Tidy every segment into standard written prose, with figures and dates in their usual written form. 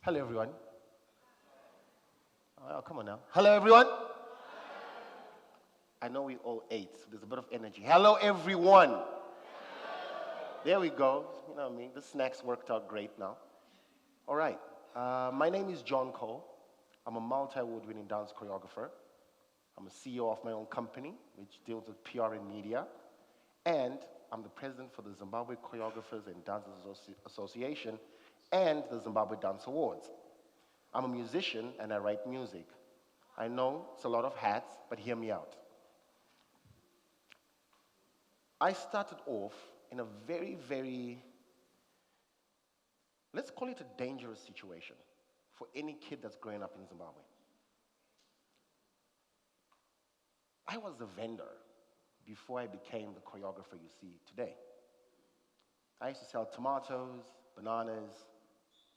Hello, everyone. Oh, come on now. Hello, everyone. I know we all ate, so there's a bit of energy. Hello, everyone. There we go. You know what I mean? The snacks worked out great now. All right. My name is John Cole. I'm a multi-award winning dance choreographer. I'm a CEO of my own company, which deals with PR and media. And I'm the president for the Zimbabwe Choreographers and Dancers Association and the Zimbabwe Dance Awards. I'm a musician and I write music. I know it's a lot of hats, but hear me out. I started off in a very, let's call it a dangerous situation for any kid that's growing up in Zimbabwe. I was a vendor before I became the choreographer you see today. I used to sell tomatoes, bananas,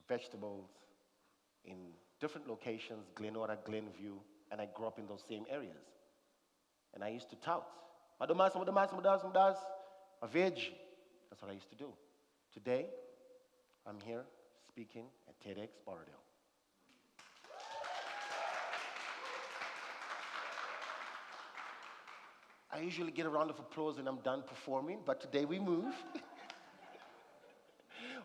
vegetables in different locations, Glenora, Glenview, and I grew up in those same areas. And I used to tout, madomas, a veg. That's what I used to do. Today, I'm here speaking at TEDxBorrowdale. I usually get a round of applause when I'm done performing, but today we move.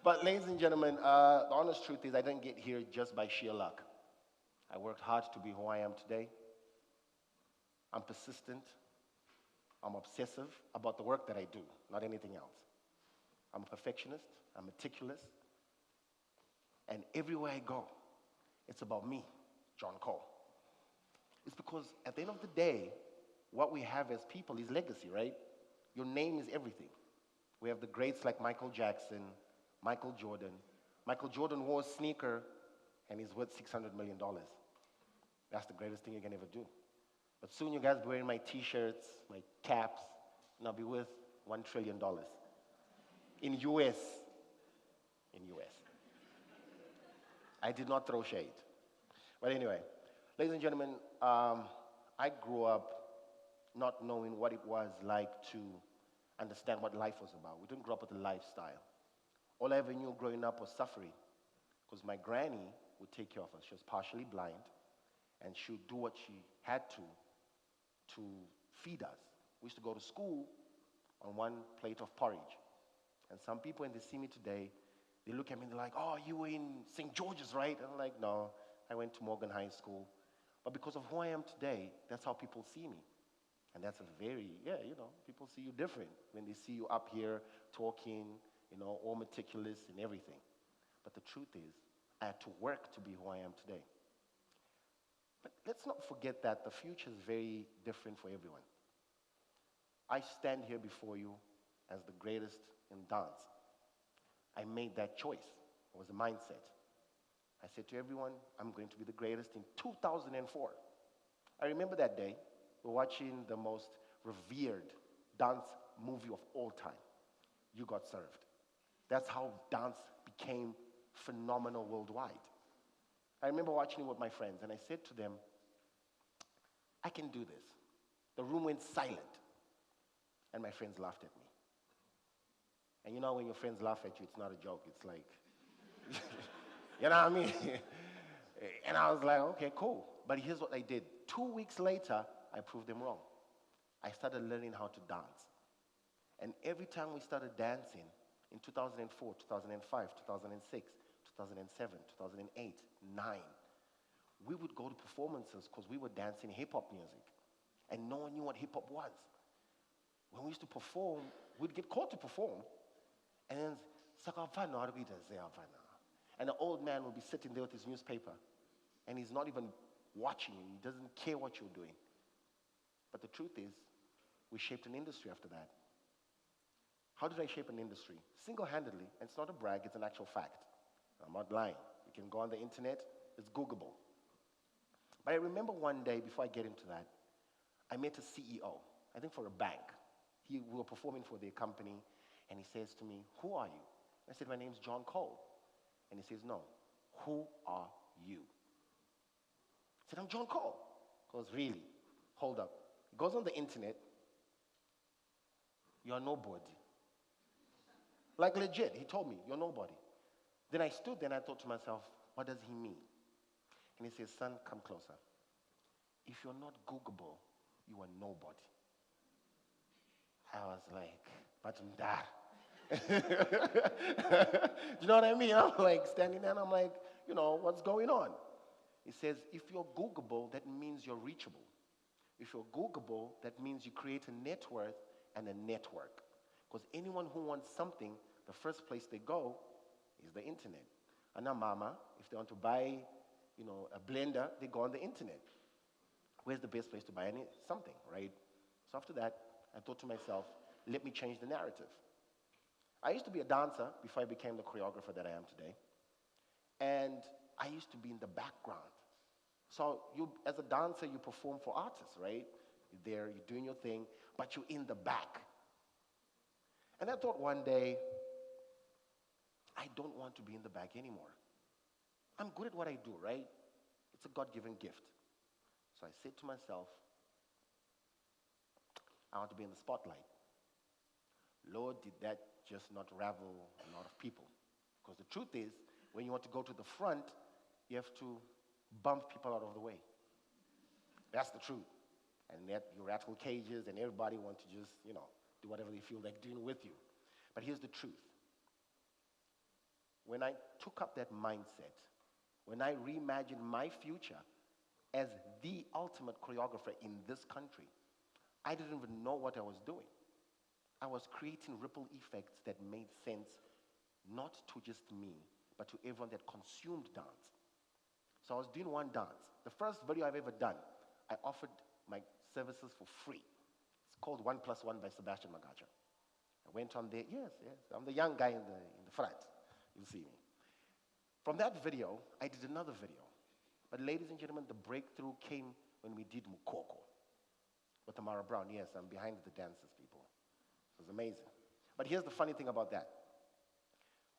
But ladies and gentlemen, the honest truth is I didn't get here just by sheer luck. I worked hard to be who I am today. I'm persistent. I'm obsessive about the work that I do, not anything else. I'm a perfectionist. I'm meticulous. And everywhere I go, it's about me, John Cole. It's because at the end of the day, what we have as people is legacy, right? Your name is everything. We have the greats like Michael Jackson, Michael Jordan. Michael Jordan wore a sneaker and he's worth $600 million. That's the greatest thing you can ever do. But soon you guys be wearing my t-shirts, my caps, and I'll be worth $1 trillion. In US. I did not throw shade. But anyway, ladies and gentlemen, I grew up not knowing what it was like to understand what life was about. We didn't grow up with a lifestyle. All I ever knew growing up was suffering, because my granny would take care of us. She was partially blind, and she would do what she had to feed us. We used to go to school on one plate of porridge. And some people, when they see me today, they look at me and they're like, oh, you were in St. George's, right? And I'm like, no, I went to Morgan High School. But because of who I am today, that's how people see me. And that's a very, people see you different when they see you up here talking, all meticulous and everything. But the truth is, I had to work to be who I am today. But let's not forget that the future is very different for everyone. I stand here before you as the greatest in dance. I made that choice. It was a mindset. I said to everyone, I'm going to be the greatest in 2004. I remember that day. We're watching the most revered dance movie of all time. You Got Served. That's how dance became phenomenal worldwide. I remember watching it with my friends, and I said to them, I can do this. The room went silent, and my friends laughed at me. And you know when your friends laugh at you, it's not a joke. It's like, you know what I mean? And I was like, okay, cool. But here's what I did. 2 weeks later, I proved them wrong. I started learning how to dance. And every time we started dancing, in 2004, 2005, 2006, 2007, 2008, 2009, we would go to performances because we were dancing hip-hop music. And no one knew what hip-hop was. When we used to perform, we'd get called to perform. And then, and the old man would be sitting there with his newspaper. And he's not even watching you. He doesn't care what you're doing. But the truth is, we shaped an industry after that. How did I shape an industry? Single-handedly. And it's not a brag, it's an actual fact. I'm not lying. You can go on the internet. It's Googleable. But I remember one day, before I get into that, I met a CEO, I think for a bank. We were performing for their company, and he says to me, "Who are you?" I said, "My name's John Cole." And he says, "No, who are you?" I said, "I'm John Cole." He goes, "Really? Hold up." He goes on the internet. "You're nobody." Like legit, he told me, "You're nobody." Then I stood there and I thought to myself, what does he mean? And he says, "Son, come closer. If you're not Googleable, you are nobody." I was like, "But do you know what I mean?" I'm like standing there and I'm like, what's going on? He says, if you're Googleable, that means you're reachable. If you're Googleable, that means you create a net worth and a network. Because anyone who wants something, the first place they go is the internet. And now mama, if they want to buy, a blender, they go on the internet. Where's the best place to buy something, right? So after that, I thought to myself, let me change the narrative. I used to be a dancer before I became the choreographer that I am today. And I used to be in the background. So you, as a dancer, you perform for artists, right? You're there, you're doing your thing, but you're in the back. And I thought one day, I don't want to be in the back anymore. I'm good at what I do, right? It's a God-given gift. So I said to myself, I want to be in the spotlight. Lord, did that just not ravel a lot of people? Because the truth is, when you want to go to the front, you have to bump people out of the way. That's the truth. And that you rattle cages and everybody wants to just, do whatever they feel like doing with you. But here's the truth. When I took up that mindset, when I reimagined my future as the ultimate choreographer in this country, I didn't even know what I was doing. I was creating ripple effects that made sense not to just me, but to everyone that consumed dance. So I was doing one dance. The first video I've ever done, I offered my services for free. It's called 1+1 by Sebastian Magacha. I went on there, yes, I'm the young guy in the front. You'll see me. From that video, I did another video. But ladies and gentlemen, the breakthrough came when we did Mukoko with Amara Brown. Yes, I'm behind the dancers, people. It was amazing. But here's the funny thing about that.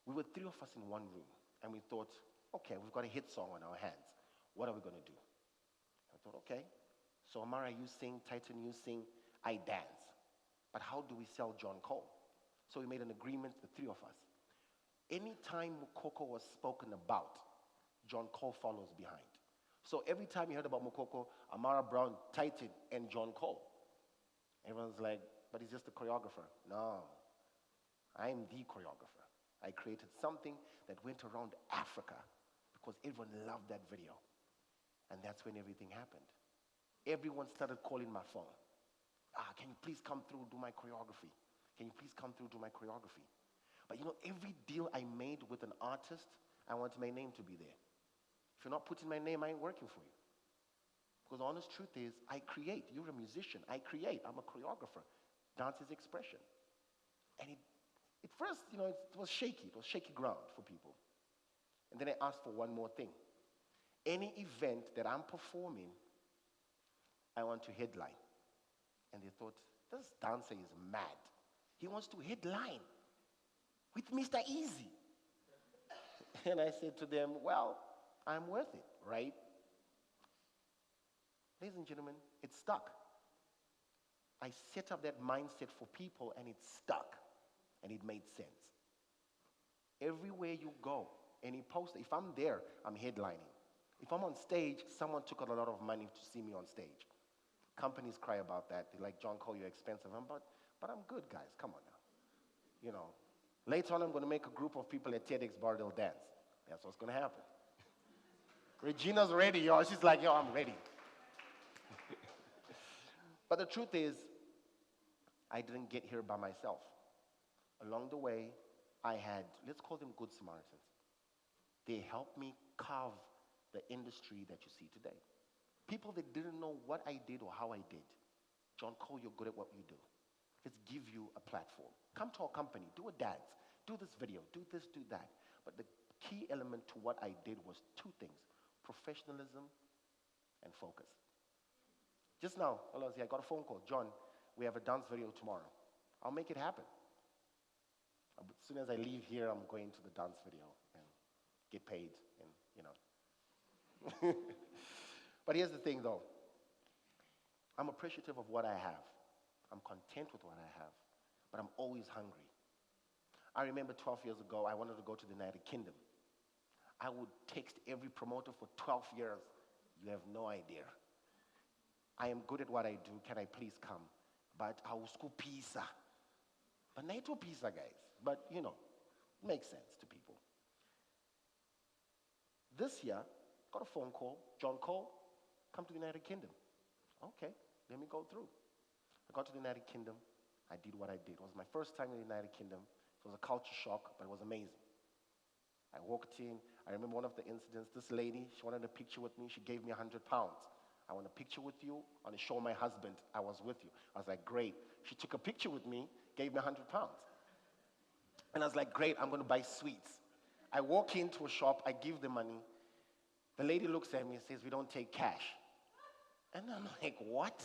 We were 3 of us in one room, and we thought, okay, we've got a hit song on our hands. What are we going to do? I thought, okay, so Amara, you sing, Titan, you sing, I dance. But how do we sell John Cole? So we made an agreement, the 3 of us. Anytime Mukoko was spoken about, John Cole follows behind. So every time you heard about Mukoko, Amara Brown, Titan, and John Cole. Everyone's like, but he's just a choreographer. No, I'm the choreographer. I created something that went around Africa because everyone loved that video. And that's when everything happened. Everyone started calling my phone. Can you please come through, do my choreography? Can you please come through, do my choreography? But every deal I made with an artist, I wanted my name to be there. If you're not putting my name, I ain't working for you. Because the honest truth is, I create. You're a musician. I create. I'm a choreographer. Dance is expression. And at first, it was shaky. It was shaky ground for people. And then I asked for one more thing. Any event that I'm performing, I want to headline. And they thought, this dancer is mad. He wants to headline with Mr. Easy. And I said to them, well, I'm worth it, right? Ladies and gentlemen, it stuck. I set up that mindset for people and it stuck. And it made sense. Everywhere you go, any poster, if I'm there, I'm headlining. If I'm on stage, someone took out a lot of money to see me on stage. Companies cry about that. They're like, John Cole, you're expensive. But I'm good, guys. Come on now. Later on, I'm going to make a group of people at TEDxBorrowdale dance. That's what's going to happen. Regina's ready, y'all. She's like, yo, I'm ready. But the truth is, I didn't get here by myself. Along the way, I had, let's call them good Samaritans. They helped me carve the industry that you see today. People that didn't know what I did or how I did. John Cole, you're good at what you do. Let's give you a platform. Come to our company, do a dance, do this video, do this, do that. But the key element to what I did was two things: professionalism and focus. Just now, I got a phone call. John, we have a dance video tomorrow. I'll make it happen. As soon as I leave here, I'm going to the dance video and get paid, and But here's the thing, though. I'm appreciative of what I have. I'm content with what I have, but I'm always hungry. I remember 12 years ago, I wanted to go to the United Kingdom. I would text every promoter for 12 years. You have no idea. I am good at what I do. Can I please come? But I will school pizza. But NATO pizza, guys. But, it makes sense to people. This year, got a phone call. John Cole, come to the United Kingdom. Okay, let me go through. I got to the United Kingdom. I did what I did. It was my first time in the United Kingdom. It was a culture shock, but it was amazing. I walked in. I remember one of the incidents. This lady, she wanted a picture with me. She gave me £100. I want a picture with you. I want to show my husband I was with you. I was like, great. She took a picture with me, gave me £100. And I was like, great, I'm going to buy sweets. I walk into a shop. I give the money. The lady looks at me and says, we don't take cash. And I'm like, what?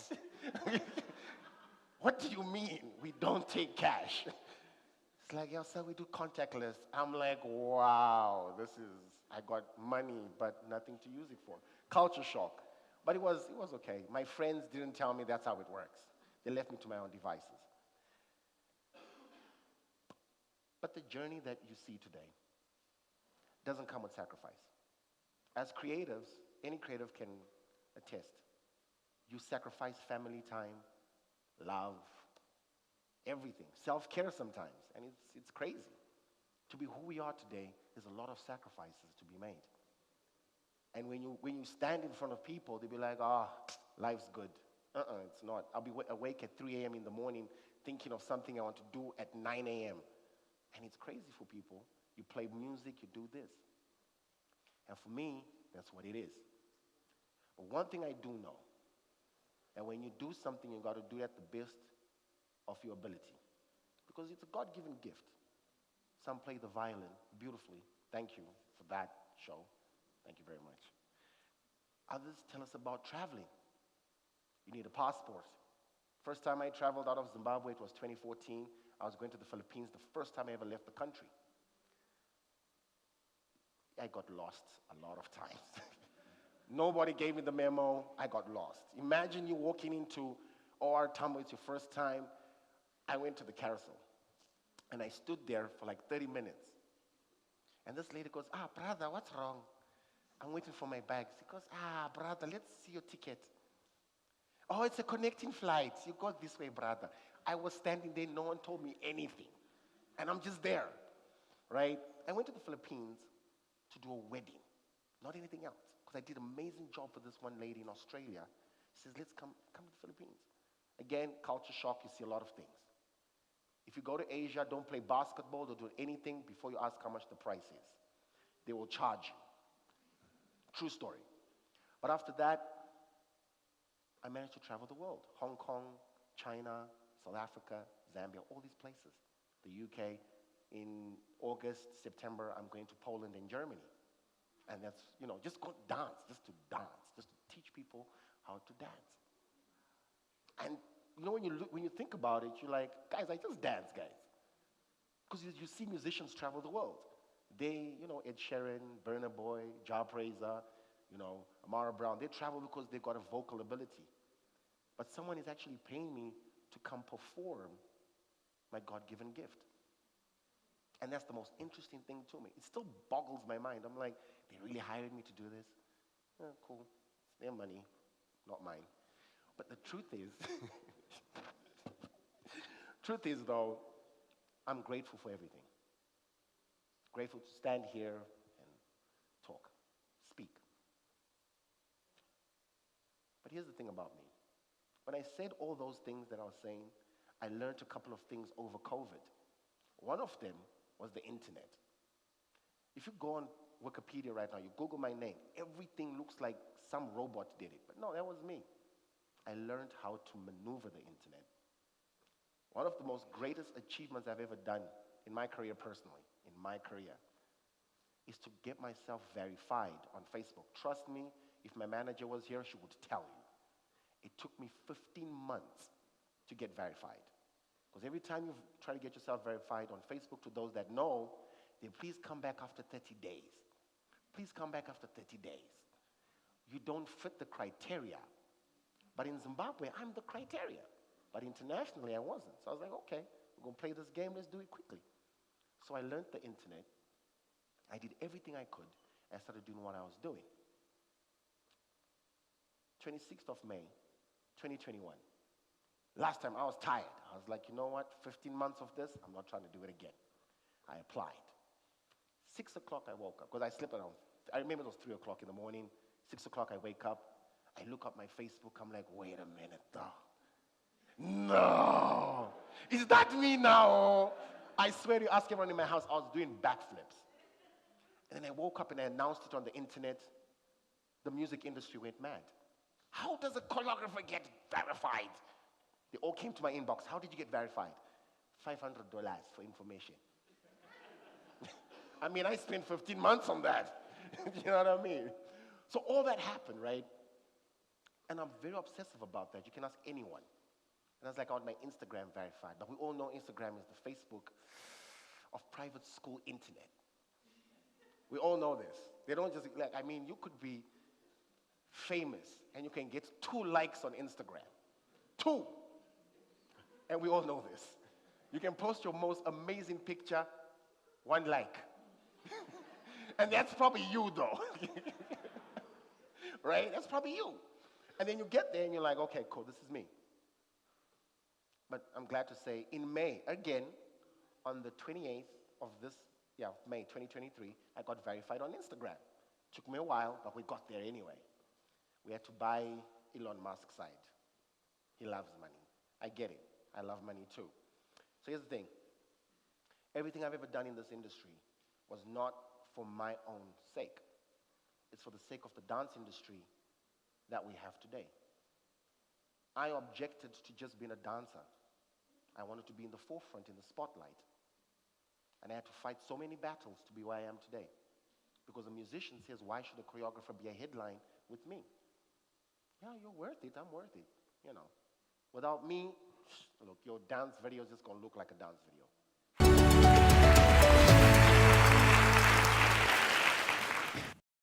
What do you mean we don't take cash? It's like, yeah, sir, we do contactless. I'm like, wow, I got money, but nothing to use it for. Culture shock. But it was okay. My friends didn't tell me that's how it works. They left me to my own devices. But the journey that you see today doesn't come with sacrifice. As creatives, any creative can attest. You sacrifice family time, love, everything, self-care sometimes, and it's crazy. To be who we are today, there's a lot of sacrifices to be made. And when you stand in front of people, they'll be like, life's good. It's not. I'll be awake at 3 a.m. in the morning thinking of something I want to do at 9 a.m. And it's crazy for people. You play music, you do this. And for me, that's what it is. But one thing I do know, that when you do something, you got to do it at the best of your ability. Because it's a God-given gift. Some play the violin beautifully. Thank you for that show. Thank you very much. Others tell us about traveling. You need a passport. First time I traveled out of Zimbabwe, it was 2014. I was going to the Philippines, the first time I ever left the country. I got lost a lot of times. Nobody gave me the memo. I got lost. Imagine you walking into OR Tambo, it's your first time. I went to the carousel, and I stood there for like 30 minutes. And this lady goes, brother, what's wrong? I'm waiting for my bags. She goes, brother, let's see your ticket. Oh, it's a connecting flight. You go this way, brother. I was standing there. No one told me anything. And I'm just there, right? I went to the Philippines to do a wedding, not anything else. Because I did an amazing job for this one lady in Australia. She says, let's come to the Philippines. Again, culture shock, you see a lot of things. If you go to Asia, don't play basketball, don't do anything before you ask how much the price is. They will charge you. True story. But after that, I managed to travel the world. Hong Kong, China, South Africa, Zambia, all these places. The UK. In August, September, I'm going to Poland and Germany. And that's, just go dance, just to teach people how to dance. And, when you think about it, you're like, guys, I just dance, guys. Because you see musicians travel the world. They, Ed Sheeran, Burna Boy, Ja Praiser, Amara Brown, they travel because they've got a vocal ability. But someone is actually paying me to come perform my God-given gift. And that's the most interesting thing to me. It still boggles my mind. I'm like, they really hired me to do this? Cool. It's their money, not mine. But the truth is, though, I'm grateful for everything. Grateful to stand here and talk, speak. But here's the thing about me. When I said all those things that I was saying, I learned a couple of things over COVID. One of them was the internet. If you go on Wikipedia right now, you Google my name, everything looks like some robot did it. But no, that was me. I learned how to maneuver the internet. One of the most greatest achievements I've ever done in my career personally, is to get myself verified on Facebook. Trust me, if my manager was here, she would tell you. It took me 15 months to get verified. Because every time you try to get yourself verified on Facebook, to those that know, they please come back after 30 days. Please come back after 30 days. You don't fit the criteria. But in Zimbabwe, I'm the criteria. But internationally, I wasn't. So I was like, okay, we're going to play this game. Let's do it quickly. So I learned the internet. I did everything I could. And I started doing what I was doing. 26th of May, 2021. Last time, I was tired. I was like, you know what? 15 months of this, I'm not trying to do it again. I applied. 6 o'clock, I woke up. Because I slept around. I remember it was 3 o'clock in the morning. 6 o'clock, I wake up. I look up my Facebook. I'm like, wait a minute, though. No. Is that me now? I swear to you, ask everyone in my house, I was doing backflips. And then I woke up and I announced it on the internet. The music industry went mad. How does a choreographer get verified? They all came to my inbox. How did you get verified? $500 for information. I mean, I spent 15 months on that. You know what I mean? So all that happened, right? And I'm very obsessive about that. You can ask anyone. And I was like, I want my Instagram verified. But we all know Instagram is the Facebook of private school internet. We all know this. They don't just, like, I mean, you could be famous and you can get 2 likes on Instagram. 2. And we all know this. You can post your most amazing picture, 1 like. And that's probably you, though. Right? That's probably you. And then you get there and you're like, okay, cool, this is me. But I'm glad to say, in May, again, on the 28th of May 2023, I got verified on Instagram. Took me a while, but we got there anyway. We had to buy Elon Musk's side. He loves money. I get it. I love money too. So here's the thing. Everything I've ever done in this industry was not for my own sake. It's for the sake of the dance industry that we have today. I objected to just being a dancer. I wanted to be in the forefront, in the spotlight. And I had to fight so many battles to be where I am today. Because a musician says, why should a choreographer be a headline with me? Yeah, you're worth it, I'm worth it, you know. Without me, look, your dance video is just going to look like a dance video.